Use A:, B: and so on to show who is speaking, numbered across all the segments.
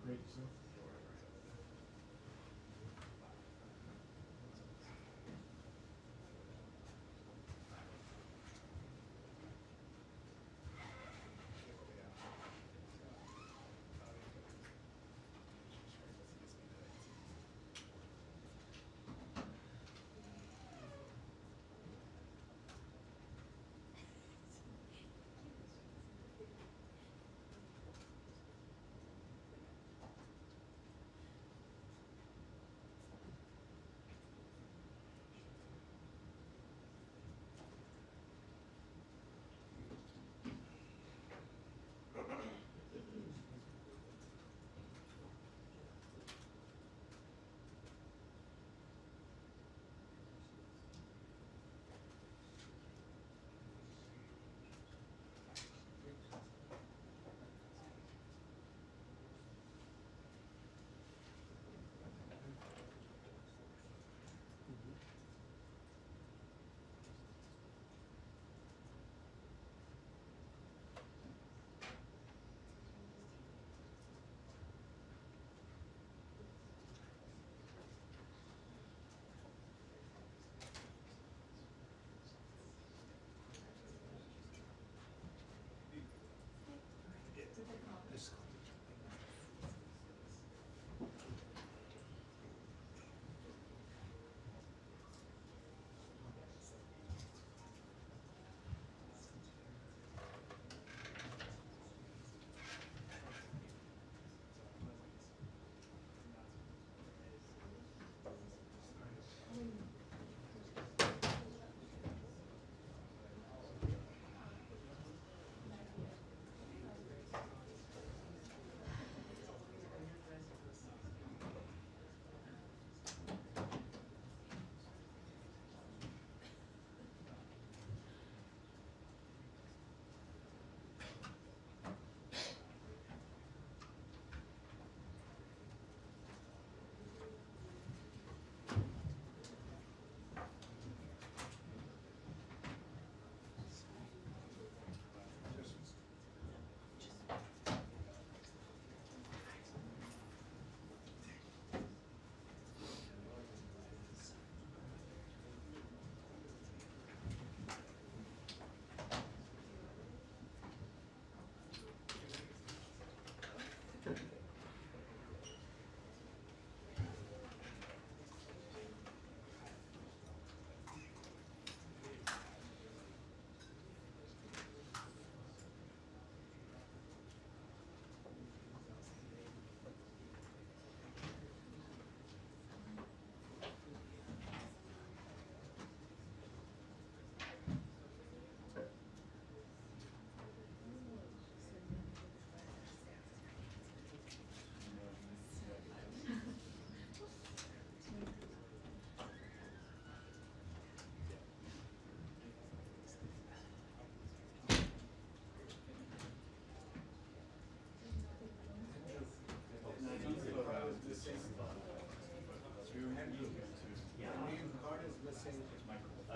A: Great, so.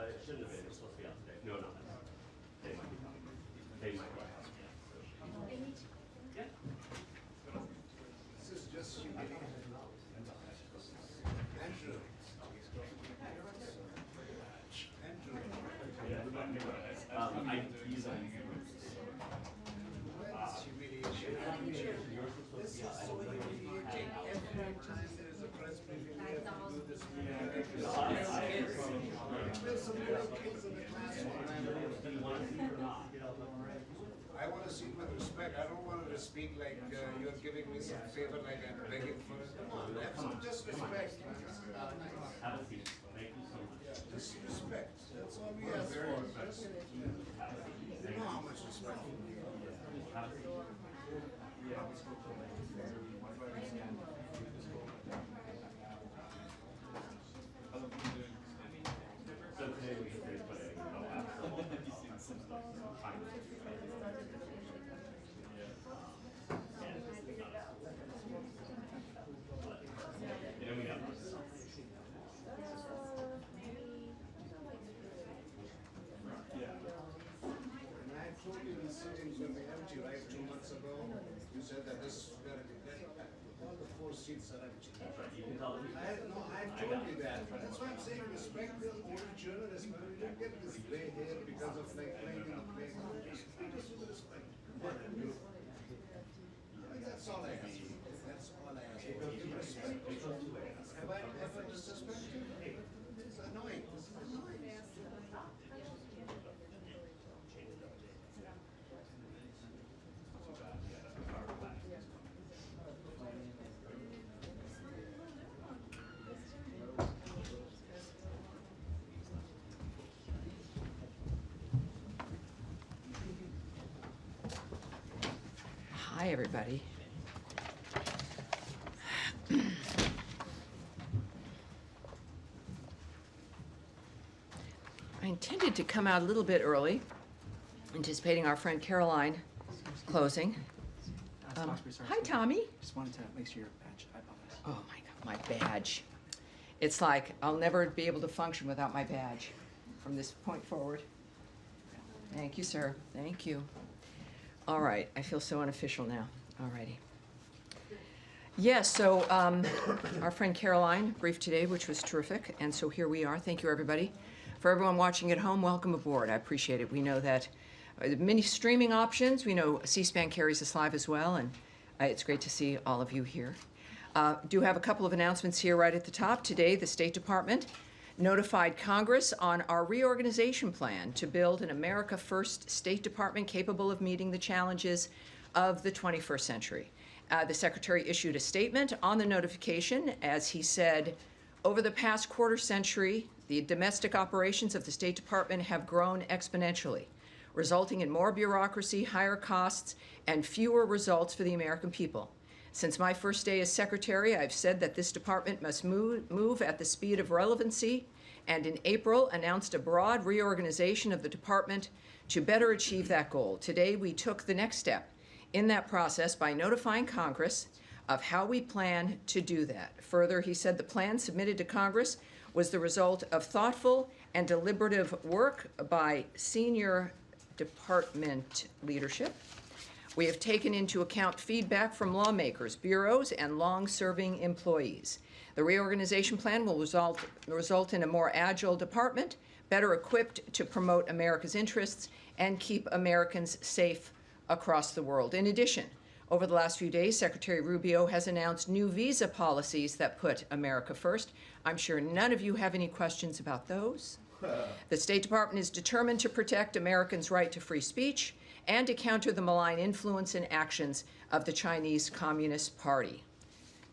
B: It shouldn't have been. It was supposed to be out today. No, not that. They might be coming. They might be coming. Yeah.
C: This is just you getting
A: I want to speak with respect. I don't want to speak like you're giving me some favor, like I'm begging for it. Come on, have some just respect.
B: Have a seat. Thank you so much.
A: Just respect. That's all we ask for. You know how much respect we need.
B: Have a seat. So today we put
A: told you these seatings will be empty, right, 2 months ago? You said that this is going to be very packed. All the 4 seats are empty. I told you that. That's why I'm saying respect the older journalists, man. We don't get this gray hair because of like playing in the playground. Just treat us with respect. Come on, that's all I ask for. That's all I ask for. Give respect. Have I ever disrespected you? It's annoying. This is annoying.
C: Hi, everybody. I intended to come out a little bit early, anticipating our friend Caroline closing. Hi, Tommy.
D: Just wanted to make sure your badge. I apologize.
C: Oh, my God, my badge. It's like I'll never be able to function without my badge from this point forward. Thank you, sir. Thank you. All right, I feel so unofficial now. All righty. Yes, so our friend Caroline briefed today, which was terrific, and so here we are. Thank you, everybody. For everyone watching at home, welcome aboard. I appreciate it. We know that many streaming options. We know C-SPAN carries us live as well, and it's great to see all of you here. Do have a couple of announcements here right at the top. Today, the State Department notified Congress on our reorganization plan to build an America First State Department capable of meeting the challenges of the 21st century. The Secretary issued a statement on the notification as he said, over the past quarter century, the domestic operations of the State Department have grown exponentially, resulting in more bureaucracy, higher costs, and fewer results for the American people. Since my first day as Secretary, I've said that this department must move at the speed of relevancy, and in April announced a broad reorganization of the department to better achieve that goal. Today, we took the next step in that process by notifying Congress of how we plan to do that. Further, he said the plan submitted to Congress was the result of thoughtful and deliberative work by senior department leadership. We have taken into account feedback from lawmakers, bureaus, and long-serving employees. The reorganization plan will result in a more agile department, better equipped to promote America's interests and keep Americans safe across the world. In addition, over the last few days, Secretary Rubio has announced new visa policies that put America first. I'm sure none of you have any questions about those. The State Department is determined to protect Americans' right to free speech and to counter the malign influence and actions of the Chinese Communist Party.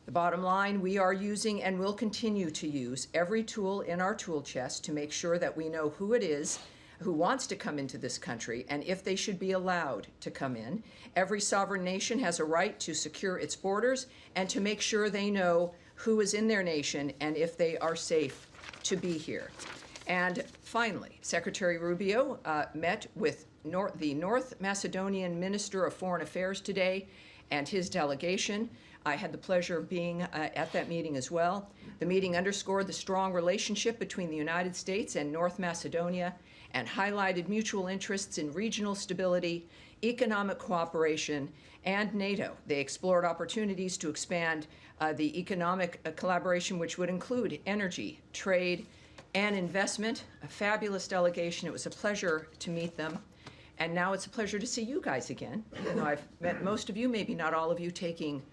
C: The bottom line, we are using and will continue to use every tool in our tool chest to make sure that we know who it is who wants to come into this country and if they should be allowed to come in. Every sovereign nation has a right to secure its borders and to make sure they know who is in their nation and if they are safe to be here. And finally, Secretary Rubio met with the North Macedonian Minister of Foreign Affairs today and his delegation. I had the pleasure of being at that meeting as well. The meeting underscored the strong relationship between the United States and North Macedonia and highlighted mutual interests in regional stability, economic cooperation, and NATO. They explored opportunities to expand the economic collaboration, which would include energy, trade, and investment. A fabulous delegation. It was a pleasure to meet them. And now it's a pleasure to see you guys again. Even though I've met most of you, maybe not all of you, taking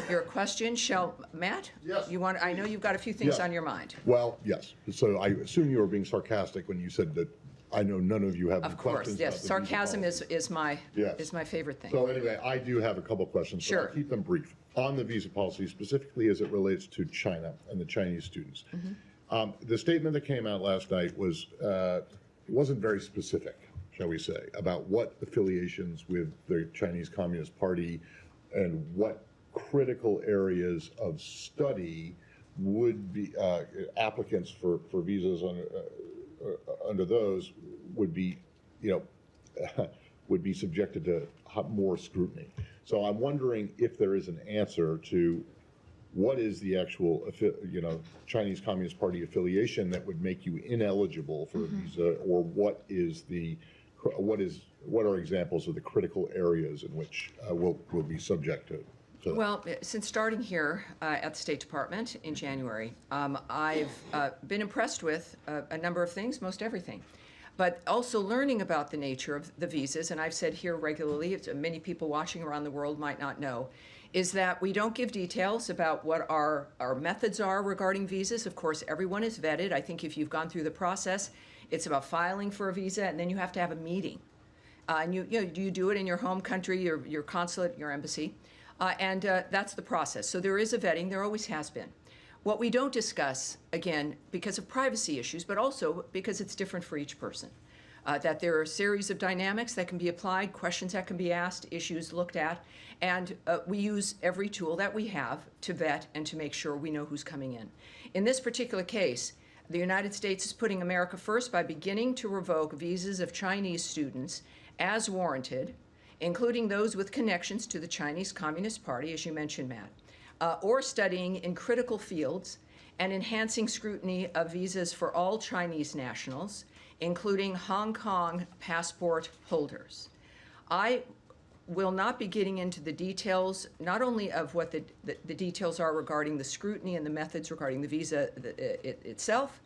C: your questions. Matt?
E: Yes,
C: I know you've got a few things
E: Yeah.
C: on your mind.
E: Well, yes. So I assume you were being sarcastic when you said that I know none of you have any
C: Of course,
E: questions
C: yes.
E: about the visa
C: Sarcasm
E: policy.
C: is
E: Yes.
C: my favorite thing.
E: So anyway, I do have a couple questions. But
C: Sure.
E: I'll keep them brief. On the visa policy, specifically as it relates to China and the Chinese students. The statement that came out last night was, it wasn't very specific, shall we say, about what affiliations with the Chinese Communist Party and what critical areas of study would be applicants for visas under those would be, would be subjected to more scrutiny. So I'm wondering if there is an answer to what is the actual, Chinese Communist Party affiliation that would make you ineligible for a visa, or what are examples of the critical areas in which will be subject to?
C: Well, since starting here at the State Department in January, I've been impressed with a number of things, most everything, but also learning about the nature of the visas, and I've said here regularly, many people watching around the world might not know, is that we don't give details about what our methods are regarding visas. Of course, everyone is vetted. I think if you've gone through the process, it's about filing for a visa, and then you have to have a meeting. And you do it in your home country, your consulate, your embassy. And that's the process. So there is a vetting, there always has been. What we don't discuss, again, because of privacy issues, but also because it's different for each person, that there are a series of dynamics that can be applied, questions that can be asked, issues looked at, and we use every tool that we have to vet and to make sure we know who's coming in. In this particular case, the United States is putting America first by beginning to revoke visas of Chinese students as warranted, including those with connections to the Chinese Communist Party, as you mentioned, Matt, or studying in critical fields, and enhancing scrutiny of visas for all Chinese nationals, including Hong Kong passport holders. I will not be getting into the details, not only of what the details are regarding the scrutiny and the methods regarding the visa itself,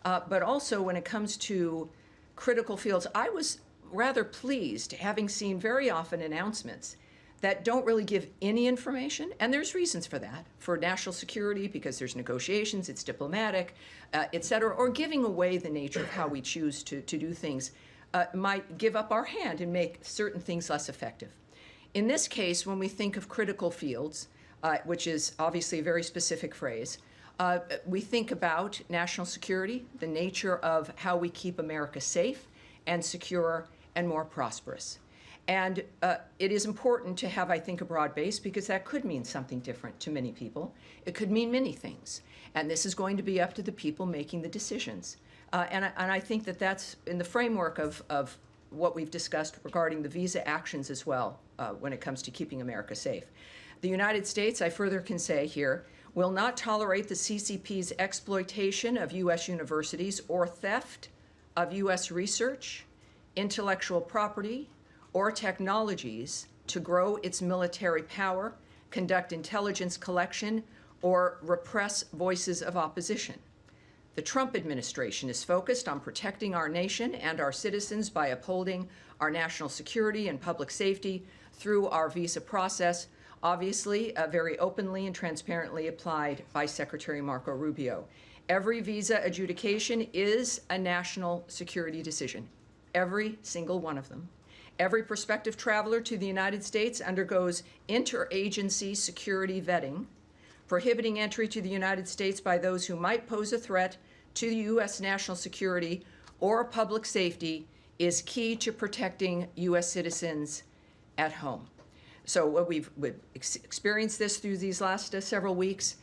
C: but also when it comes to critical fields. I was rather pleased, having seen very often announcements that don't really give any information, and there's reasons for that, for national security, because there's negotiations, it's diplomatic, et cetera, or giving away the nature of how we choose to do things might give up our hand and make certain things less effective. In this case, when we think of critical fields, which is obviously a very specific phrase, we think about national security, the nature of how we keep America safe and secure and more prosperous. And it is important to have, I think, a broad base, because that could mean something different to many people. It could mean many things. And this is going to be up to the people making the decisions. And I think that that's in the framework of what we've discussed regarding the visa actions as well, when it comes to keeping America safe. The United States, I further can say here, will not tolerate the CCP's exploitation of U.S. universities or theft of U.S. research, intellectual property, or technologies to grow its military power, conduct intelligence collection, or repress voices of opposition. The Trump administration is focused on protecting our nation and our citizens by upholding our national security and public safety through our visa process, obviously very openly and transparently applied by Secretary Marco Rubio. Every visa adjudication is a national security decision, every single one of them. Every prospective traveler to the United States undergoes interagency security vetting, prohibiting entry to the United States by those who might pose a threat to U.S. national security or public safety is key to protecting U.S. citizens at home. So we've experienced this through these last several weeks.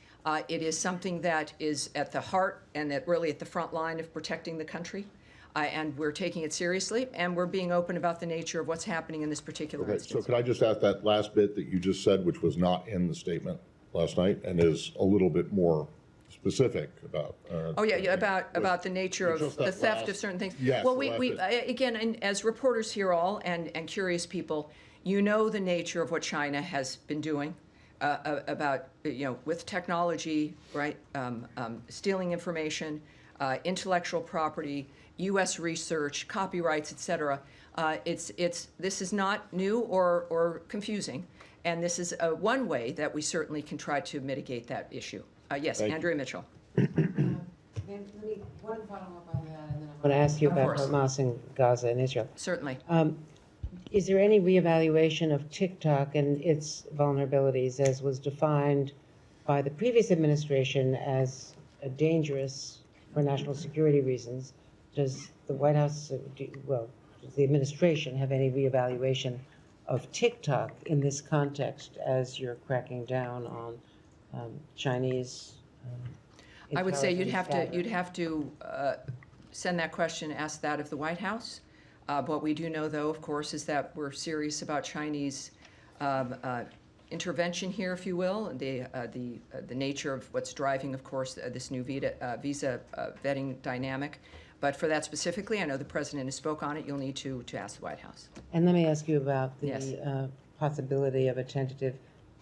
C: It is something that is at the heart and really at the front line of protecting the country. And we're taking it seriously, and we're being open about the nature of what's happening in this particular instance.
E: So could I just ask that last bit that you just said, which was not in the statement last night, and is a little bit more specific about?
C: About the nature of the theft of certain things.
E: Yes.
C: Well, again, and as reporters here all, and curious people, you know the nature of what China has been doing about, with technology, right, stealing information, intellectual property, U.S. research, copyrights, et cetera. This is not new or confusing, and this is one way that we certainly can try to mitigate that issue. Yes, Andrea Mitchell.
F: One follow-up on that, and then I want to ask you
C: Of
F: about
C: course.
F: Hamas and Gaza and Israel.
C: Certainly.
F: Is there any reevaluation of TikTok and its vulnerabilities as was defined by the previous administration as dangerous for national security reasons? Does the White House, does the administration have any reevaluation of TikTok in this context as you're cracking down on Chinese
C: I would say you'd
F: intelligence
C: have to send that question, ask that of the White House. What we do know, though, of course, is that we're serious about Chinese intervention here, if you will, and the nature of what's driving, of course, this new visa vetting dynamic. But for that specifically, I know the president has spoke on it. You'll need to ask the White House.
F: And let me ask you about the
C: Yes.
F: possibility of a tentative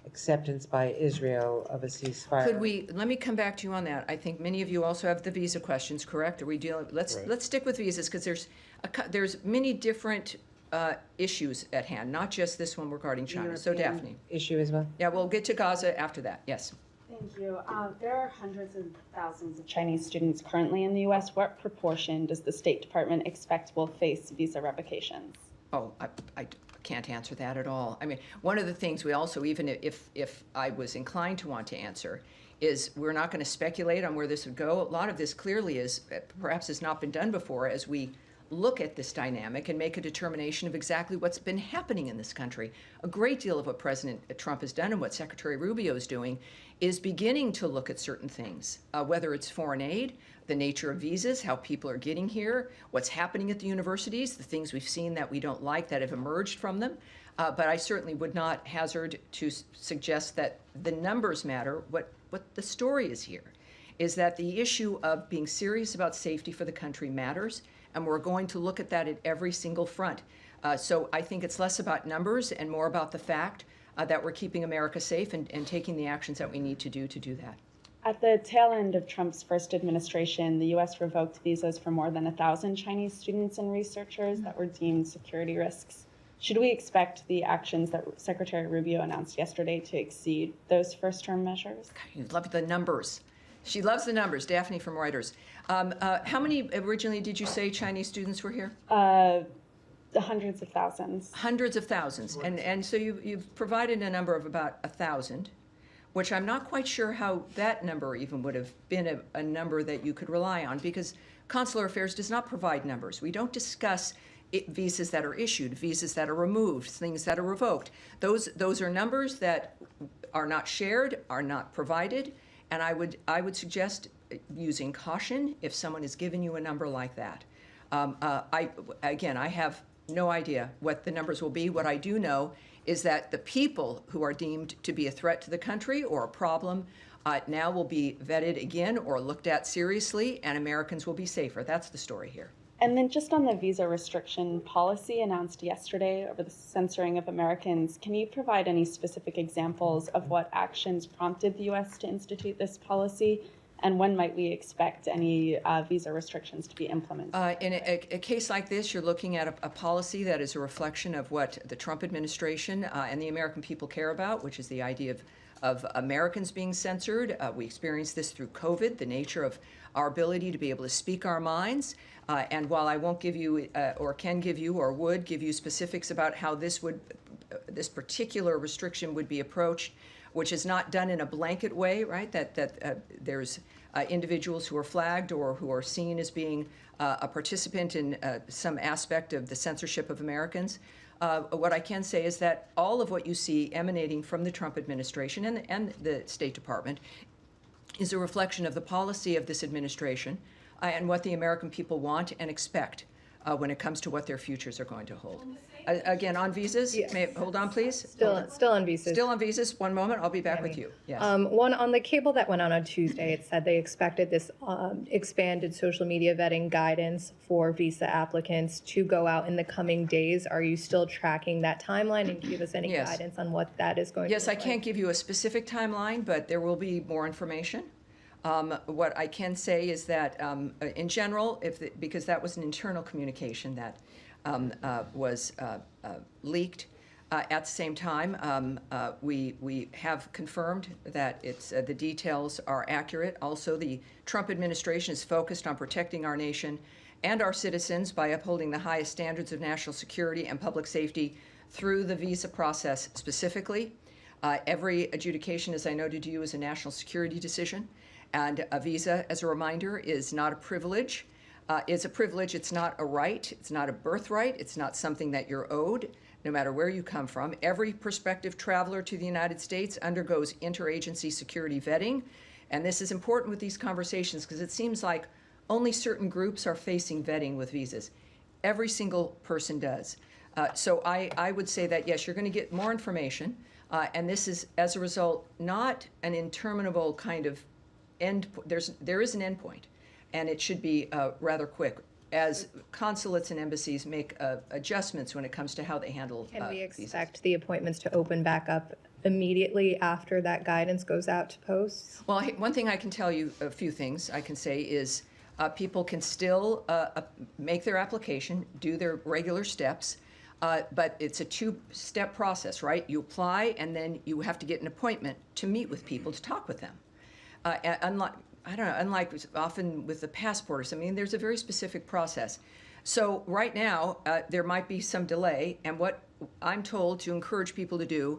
F: acceptance by Israel of a ceasefire.
C: Let me come back to you on that. I think many of you also have the visa questions, correct? Are we dealing, let's stick with visas, because there's many different issues at hand, not just this one regarding China. So
F: European
C: Daphne.
F: issue as well?
C: Yeah, we'll get to Gaza after that, yes.
G: Thank you. There are hundreds of thousands of Chinese students currently in the U.S. What proportion does the State Department expect will face visa revocations?
C: Oh, I can't answer that at all. I mean, one of the things we also, even if I was inclined to want to answer, is we're not going to speculate on where this would go. A lot of this clearly is, perhaps has not been done before, as we look at this dynamic and make a determination of exactly what's been happening in this country. A great deal of what President Trump has done and what Secretary Rubio is doing is beginning to look at certain things, whether it's foreign aid, the nature of visas, how people are getting here, what's happening at the universities, the things we've seen that we don't like that have emerged from them. But I certainly would not hazard to suggest that the numbers matter. What the story is here is that the issue of being serious about safety for the country matters, and we're going to look at that at every single front. So I think it's less about numbers and more about the fact that we're keeping America safe and taking the actions that we need to do that.
G: At the tail end of Trump's first administration, the U.S. revoked visas for more than 1,000 Chinese students and researchers that were deemed security risks. Should we expect the actions that Secretary Rubio announced yesterday to exceed those first-term measures?
C: You love the numbers. She loves the numbers. Daphne from Reuters. How many originally did you say Chinese students were here?
G: The hundreds of thousands.
C: Hundreds of thousands. And so you've provided a number of about 1,000, which I'm not quite sure how that number even would have been a number that you could rely on, because Consular Affairs does not provide numbers. We don't discuss visas that are issued, visas that are removed, things that are revoked. Those are numbers that are not shared, are not provided, and I would suggest using caution if someone has given you a number like that. I have no idea what the numbers will be. What I do know is that the people who are deemed to be a threat to the country or a problem now will be vetted again or looked at seriously, and Americans will be safer. That's the story here.
G: And then just on the visa restriction policy announced yesterday over the censoring of Americans, can you provide any specific examples of what actions prompted the U.S. to institute this policy? And when might we expect any visa restrictions to be implemented?
C: In a case like this, you're looking at a policy that is a reflection of what the Trump administration and the American people care about, which is the idea of Americans being censored. We experienced this through COVID, the nature of our ability to be able to speak our minds. And while I won't give you, or can give you, or would give you specifics about how this particular restriction would be approached, which is not done in a blanket way, right? That there's individuals who are flagged or who are seen as being a participant in some aspect of the censorship of Americans. What I can say is that all of what you see emanating from the Trump administration and the State Department is a reflection of the policy of this administration and what the American people want and expect when it comes to what their futures are going to hold. Again, on visas,
H: Yes.
C: Hold on, please.
H: Still on visas.
C: Still on visas. One moment, I'll be back with you. Yes.
H: One on the cable that went on Tuesday, it said they expected this expanded social media vetting guidance for visa applicants to go out in the coming days. Are you still tracking that timeline, and give us any
C: Yes.
H: guidance on what that is going to
C: Yes,
H: look
C: I can't give you a specific timeline, but there will be more information. What I can say is that, in general, because that was an internal communication that was leaked. At the same time, we have confirmed that the details are accurate. Also, the Trump administration is focused on protecting our nation and our citizens by upholding the highest standards of national security and public safety through the visa process specifically. Every adjudication, as I noted to you, is a national security decision. And a visa, as a reminder, is not a privilege. It's a privilege. It's not a right. It's not a birthright. It's not something that you're owed, no matter where you come from. Every prospective traveler to the United States undergoes interagency security vetting. And this is important with these conversations because it seems like only certain groups are facing vetting with visas. Every single person does. So I would say that, yes, you're going to get more information. And this is, as a result, not an interminable kind of end. There is an end point, and it should be rather quick as consulates and embassies make adjustments when it comes to how they handle
H: Can we
C: visas.
H: expect the appointments to open back up immediately after that guidance goes out to posts?
C: Well, one thing I can tell you, a few things I can say is people can still make their application, do their regular steps, but it's a two-step process, right? You apply, and then you have to get an appointment to meet with people, to talk with them. Unlike often with the passport or something, there's a very specific process. So right now, there might be some delay, and what I'm told to encourage people to do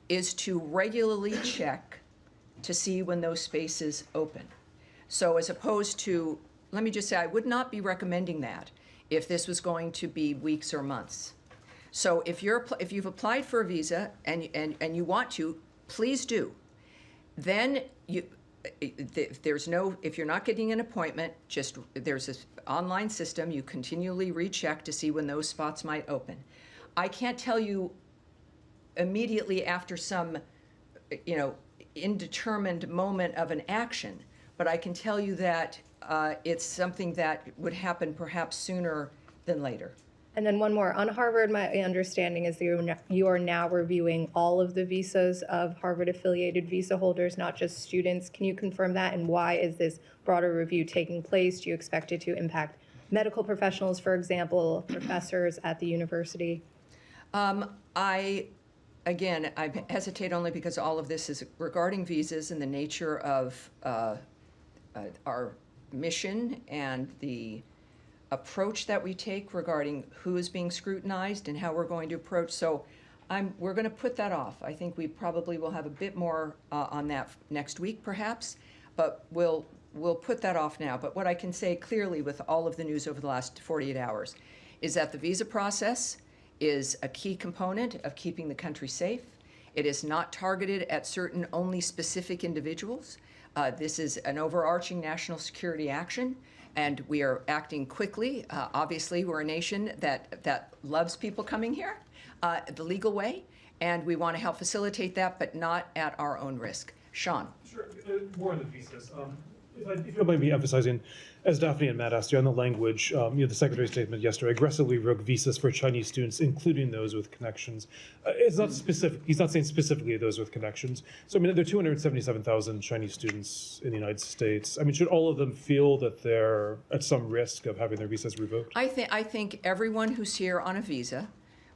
C: is to regularly check to see when those spaces open. So as opposed to, let me just say, I would not be recommending that if this was going to be weeks or months. So if you've applied for a visa and you want to, please do. Then if you're not getting an appointment, there's this online system. You continually recheck to see when those spots might open. I can't tell you immediately after some, indeterminate moment of an action, but I can tell you that it's something that would happen perhaps sooner than later.
H: And then one more. On Harvard, my understanding is that you are now reviewing all of the visas of Harvard-affiliated visa holders, not just students. Can you confirm that? And why is this broader review taking place? Do you expect it to impact medical professionals, for example, professors at the university?
C: I hesitate only because all of this is regarding visas and the nature of our mission and the approach that we take regarding who is being scrutinized and how we're going to approach. So we're going to put that off. I think we probably will have a bit more on that next week, perhaps, but we'll put that off now. But what I can say clearly with all of the news over the last 48 hours is that the visa process is a key component of keeping the country safe. It is not targeted at certain only specific individuals. This is an overarching national security action, and we are acting quickly. Obviously, we're a nation that loves people coming here the legal way, and we want to help facilitate that, but not at our own risk. Sean.
I: Sure. More on the visas. If you don't mind me emphasizing, as Daphne and Matt asked you, on the language, the Secretary's statement yesterday aggressively revoked visas for Chinese students, including those with connections. It's not specific. He's not saying specifically those with connections. So, there are 277,000 Chinese students in the United States. Should all of them feel that they're at some risk of having their visas revoked?
C: I think everyone who's here on a visa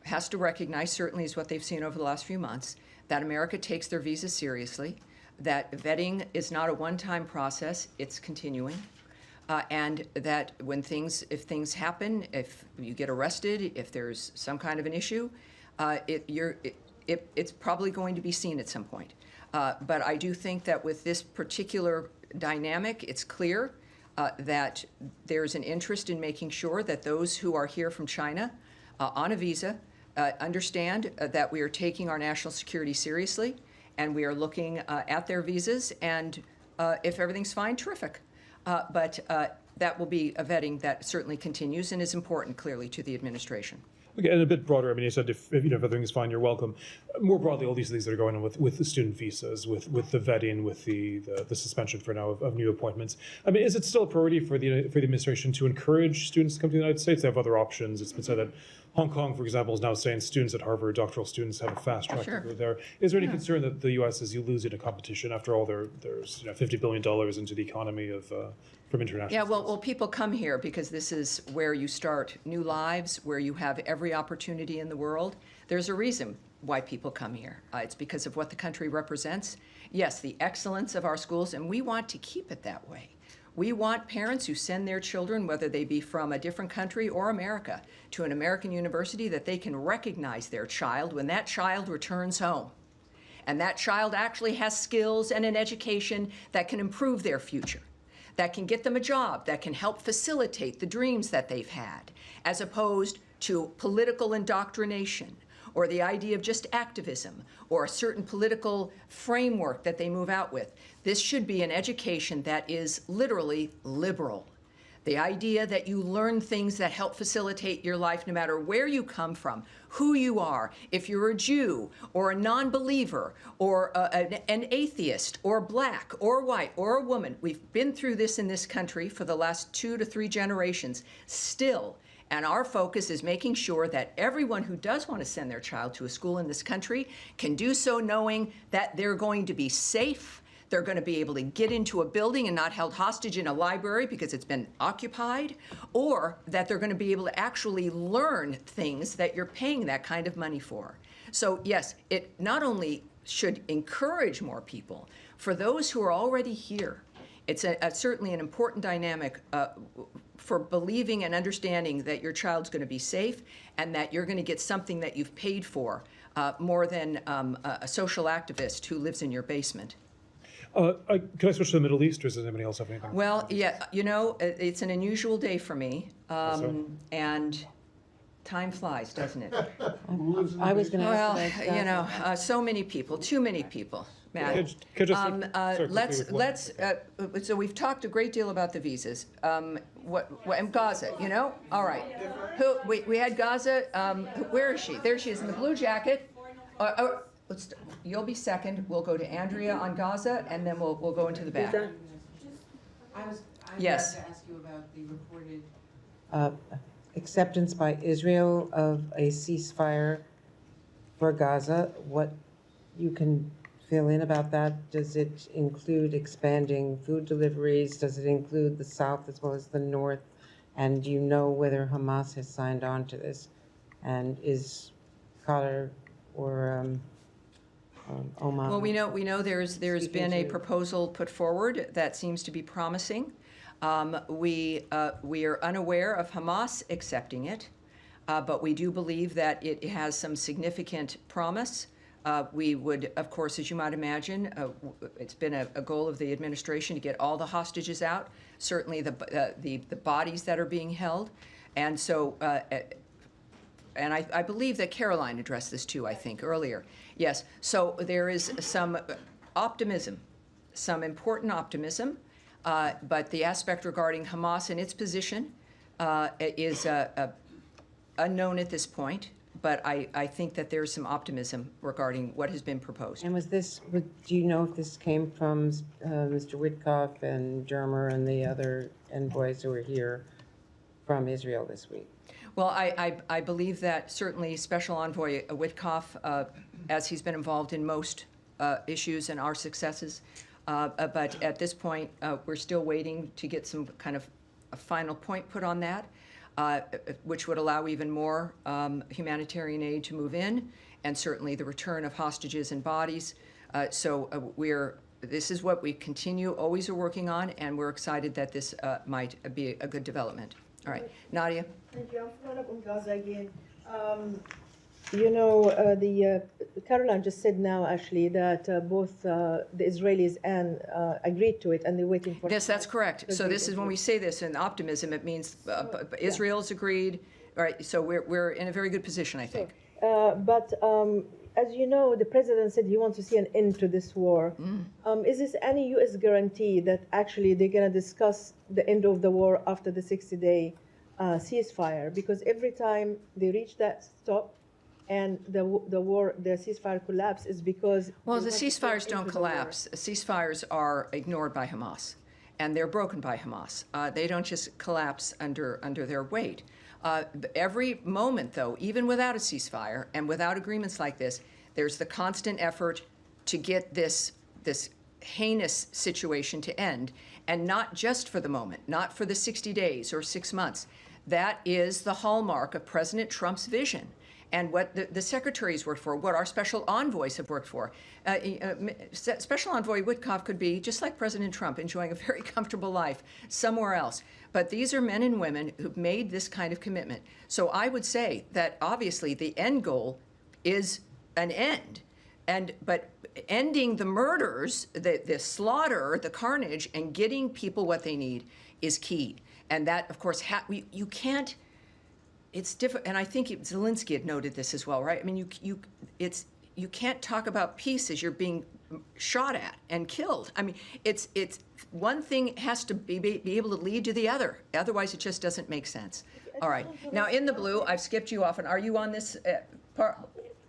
C: has to recognize, certainly is what they've seen over the last few months, that America takes their visas seriously, that vetting is not a one-time process, it's continuing. And that if things happen, if you get arrested, if there's some kind of an issue, it's probably going to be seen at some point. But I do think that with this particular dynamic, it's clear that there's an interest in making sure that those who are here from China on a visa understand that we are taking our national security seriously, and we are looking at their visas, and if everything's fine, terrific. But that will be a vetting that certainly continues and is important, clearly, to the administration.
I: Okay, and a bit broader, I mean, you said if everything is fine, you're welcome. More broadly, all these things that are going on with the student visas, with the vetting, with the suspension for now of new appointments. I mean, is it still a priority for the administration to encourage students to come to the United States? They have other options. It's been said that Hong Kong, for example, is now saying students at Harvard, doctoral students, have a fast track to go there. Is there any concern that the U.S. is losing a competition? After all, there's $50 billion into the economy of from international.
C: Yeah, well, people come here because this is where you start new lives, where you have every opportunity in the world. There's a reason why people come here. It's because of what the country represents. Yes, the excellence of our schools, and we want to keep it that way. We want parents who send their children, whether they be from a different country or America, to an American university, that they can recognize their child when that child returns home. And that child actually has skills and an education that can improve their future, that can get them a job, that can help facilitate the dreams that they've had, as opposed to political indoctrination or the idea of just activism or a certain political framework that they move out with. This should be an education that is literally liberal. The idea that you learn things that help facilitate your life no matter where you come from, who you are, if you're a Jew or a non-believer or an atheist or black or white or a woman. We've been through this in this country for the last 2 to 3 generations still. And our focus is making sure that everyone who does want to send their child to a school in this country can do so knowing that they're going to be safe. They're going to be able to get into a building and not held hostage in a library because it's been occupied, or that they're going to be able to actually learn things that you're paying that kind of money for. So yes, it not only should encourage more people, for those who are already here, it's certainly an important dynamic for believing and understanding that your child's going to be safe and that you're going to get something that you've paid for, more than a social activist who lives in your basement.
I: Can I switch to the Middle East, or does anybody else have anything?
C: Well, yeah, you know, it's an unusual day for me, and time flies, doesn't it?
F: I was going to
C: Well,
F: ask about
C: you know, so many people, too many people. Matt, so we've talked a great deal about the visas. And Gaza, you know? All right. We had Gaza. Where is she? There she is in the blue jacket. You'll be second. We'll go to Andrea on Gaza, and then we'll go into the back.
F: I was
C: Yes.
F: about to ask you about the reported acceptance by Israel of a ceasefire for Gaza. What you can fill in about that? Does it include expanding food deliveries? Does it include the south as well as the north? And do you know whether Hamas has signed on to this? And is Qatar or Oman?
C: Well, we know there's been a proposal put forward that seems to be promising. We are unaware of Hamas accepting it, but we do believe that it has some significant promise. We would, of course, as you might imagine, it's been a goal of the administration to get all the hostages out, certainly the bodies that are being held. And so, and I believe that Caroline addressed this too, I think, earlier. Yes, so there is some optimism, some important optimism, but the aspect regarding Hamas and its position is unknown at this point. But I think that there's some optimism regarding what has been proposed.
F: And do you know if this came from Mr. Witkoff and Germer and the other envoys who were here from Israel this week?
C: Well, I believe that certainly Special Envoy Witkoff, as he's been involved in most issues and our successes, but at this point, we're still waiting to get some kind of a final point put on that. Which would allow even more humanitarian aid to move in, and certainly the return of hostages and bodies. This is what we always are working on, and we're excited that this might be a good development. All right, Nadia.
J: Thank you. I'm following up on Gaza again. You know, Caroline just said now actually that both the Israelis and agreed to it, and they're waiting for.
C: Yes, that's correct. So this is when we say this in optimism, it means Israel's agreed. All right. So we're in a very good position, I think.
J: But as you know, the president said he wants to see an end to this war. Is this any U.S. guarantee that actually they're going to discuss the end of the war after the 60-day ceasefire? Because every time they reach that stop and the ceasefire collapse is because...
C: Well, the
J: they want to see an
C: ceasefires
J: end
C: don't
J: to the war.
C: collapse. Ceasefires are ignored by Hamas, and they're broken by Hamas. They don't just collapse under their weight. Every moment, though, even without a ceasefire and without agreements like this, there's the constant effort to get this heinous situation to end, and not just for the moment, not for the 60 days or 6 months. That is the hallmark of President Trump's vision, and what the secretaries worked for, what our special envoys have worked for. Special Envoy Witkoff could be, just like President Trump, enjoying a very comfortable life somewhere else. But these are men and women who've made this kind of commitment. So I would say that obviously the end goal is an end. But ending the murders, the slaughter, the carnage, and getting people what they need is key. And that, of course, you can't. It's different, and I think Zelensky had noted this as well, right? I mean, you can't talk about peace as you're being shot at and killed. I mean, it's one thing has to be able to lead to the other. Otherwise, it just doesn't make sense. All right. Now, in the blue, I've skipped you off, and are you on this part?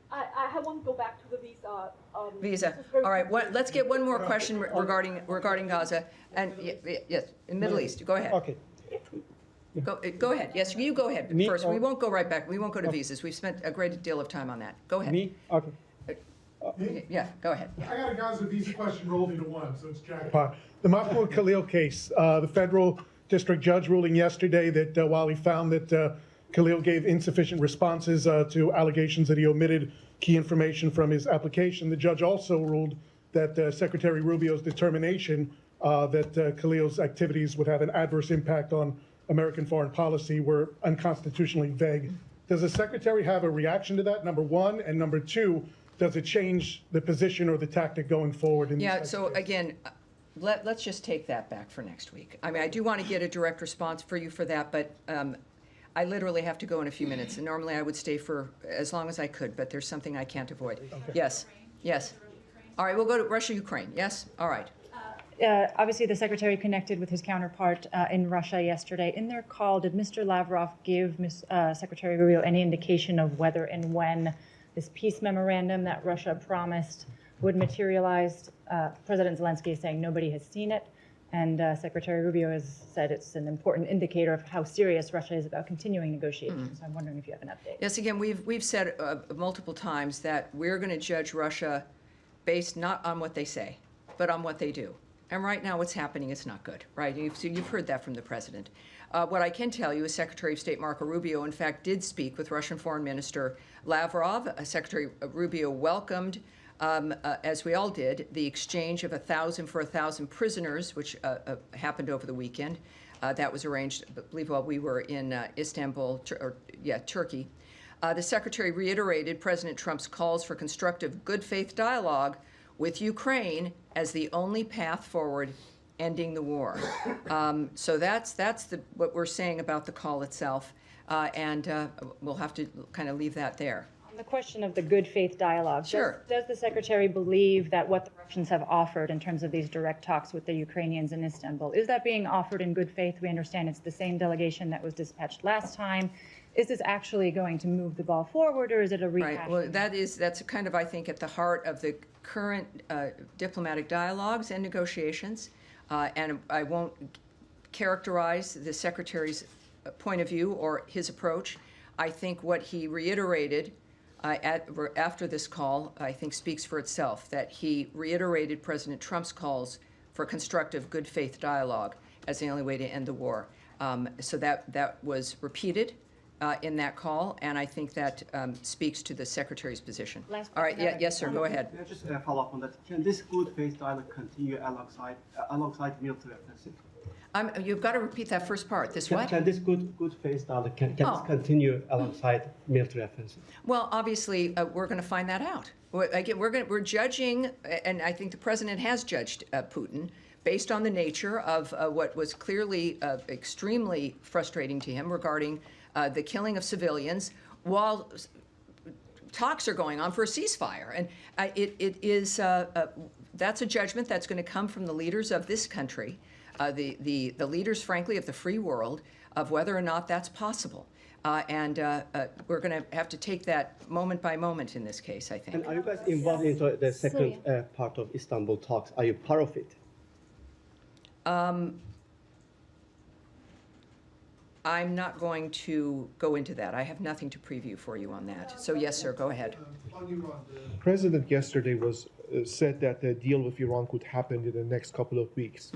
K: I want to go back to the visa.
C: Visa. All right. Let's get one more question regarding Gaza and yes, in Middle East. Go ahead.
L: Okay.
C: Go ahead. Yes, you go ahead first. We won't go right back. We won't go to visas. We've spent a great deal of time on that. Go ahead.
L: Me? Okay.
C: Yeah, go ahead.
M: I got a Gaza visa question rolled into one, so it's jackpot. The Mahmoud Khalil case, the federal district judge ruling yesterday that while he found that Khalil gave insufficient responses to allegations that he omitted key information from his application, the judge also ruled that Secretary Rubio's determination that Khalil's activities would have an adverse impact on American foreign policy were unconstitutionally vague. Does the secretary have a reaction to that, number one? And number two, does it change the position or the tactic going forward?
C: So again, let's just take that back for next week. I mean, I do want to get a direct response for you for that, but I literally have to go in a few minutes. And normally I would stay for as long as I could, but there's something I can't avoid. Okay. Yes. All right, we'll go to Russia, Ukraine. Yes? All right.
N: Obviously, the secretary connected with his counterpart in Russia yesterday. In their call, did Mr. Lavrov give Secretary Rubio any indication of whether and when this peace memorandum that Russia promised would materialize? President Zelensky is saying nobody has seen it, and Secretary Rubio has said it's an important indicator of how serious Russia is about continuing negotiations. So I'm wondering if you have an update.
C: Yes, again, we've said multiple times that we're going to judge Russia based not on what they say, but on what they do. And right now what's happening is not good, right? You've heard that from the president. What I can tell you is Secretary of State Marco Rubio, in fact, did speak with Russian Foreign Minister Lavrov. Secretary Rubio welcomed, as we all did, the exchange of 1,000 for 1,000 prisoners, which happened over the weekend. That was arranged, I believe, while we were in Istanbul, Turkey. The secretary reiterated President Trump's calls for constructive, good faith dialogue with Ukraine as the only path forward ending the war. So that's what we're saying about the call itself, and we'll have to kind of leave that there.
N: On the question of the good faith dialogue,
C: sure.
N: Does the secretary believe that what the Russians have offered in terms of these direct talks with the Ukrainians in Istanbul, is that being offered in good faith? We understand it's the same delegation that was dispatched last time. Is this actually going to move the ball forward, or is it a rehash?
C: Right. Well, that's kind of, I think, at the heart of the current diplomatic dialogues and negotiations. And I won't characterize the secretary's point of view or his approach. I think what he reiterated after this call, I think, speaks for itself, that he reiterated President Trump's calls for constructive, good faith dialogue as the only way to end the war. So that was repeated in that call, and I think that speaks to the secretary's position. All right, yes, sir, go ahead.
O: Just follow up on that. Can this good faith dialogue continue alongside military offensive?
C: You've got to repeat that first part.
O: Can this good faith dialogue can this continue alongside military offensive?
C: Well, obviously, we're going to find that out. Again, we're judging, and I think the president has judged Putin based on the nature of what was clearly extremely frustrating to him regarding the killing of civilians, while talks are going on for a ceasefire. And that's a judgment that's going to come from the leaders of this country, the leaders, frankly, of the free world, of whether or not that's possible. And we're going to have to take that moment by moment in this case, I think.
O: And are you guys involved into the second part of Istanbul talks? Are you part of it?
C: I'm not going to go into that. I have nothing to preview for you on that. So yes, sir, go ahead.
P: The president yesterday said that the deal with Iran could happen in the next couple of weeks.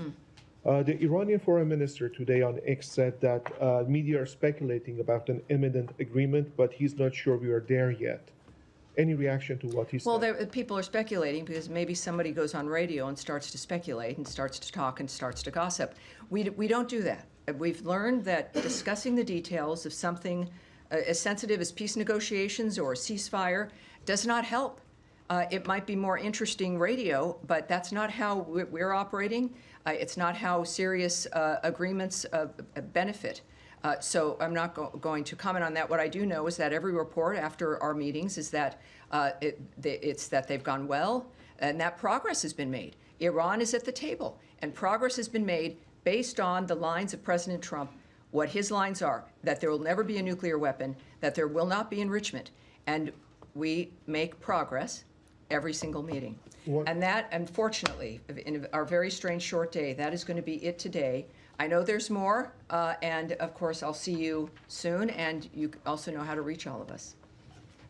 P: The Iranian foreign minister today on X said that media are speculating about an imminent agreement, but he's not sure we are there yet. Any reaction to what he said?
C: Well, people are speculating because maybe somebody goes on radio and starts to speculate and starts to talk and starts to gossip. We don't do that. We've learned that discussing the details of something as sensitive as peace negotiations or a ceasefire does not help. It might be more interesting radio, but that's not how we're operating. It's not how serious agreements benefit. So I'm not going to comment on that. What I do know is that every report after our meetings is that it's that they've gone well and that progress has been made. Iran is at the table, and progress has been made based on the lines of President Trump, what his lines are, that there will never be a nuclear weapon, that there will not be enrichment. And we make progress every single meeting. And that, unfortunately, in our very strange short day, that is going to be it today. I know there's more, and of course, I'll see you soon, and you also know how to reach all of us.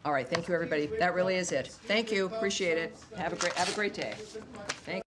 C: All right, thank you, everybody. That really is it. Thank you, appreciate it. Have a great day. Thank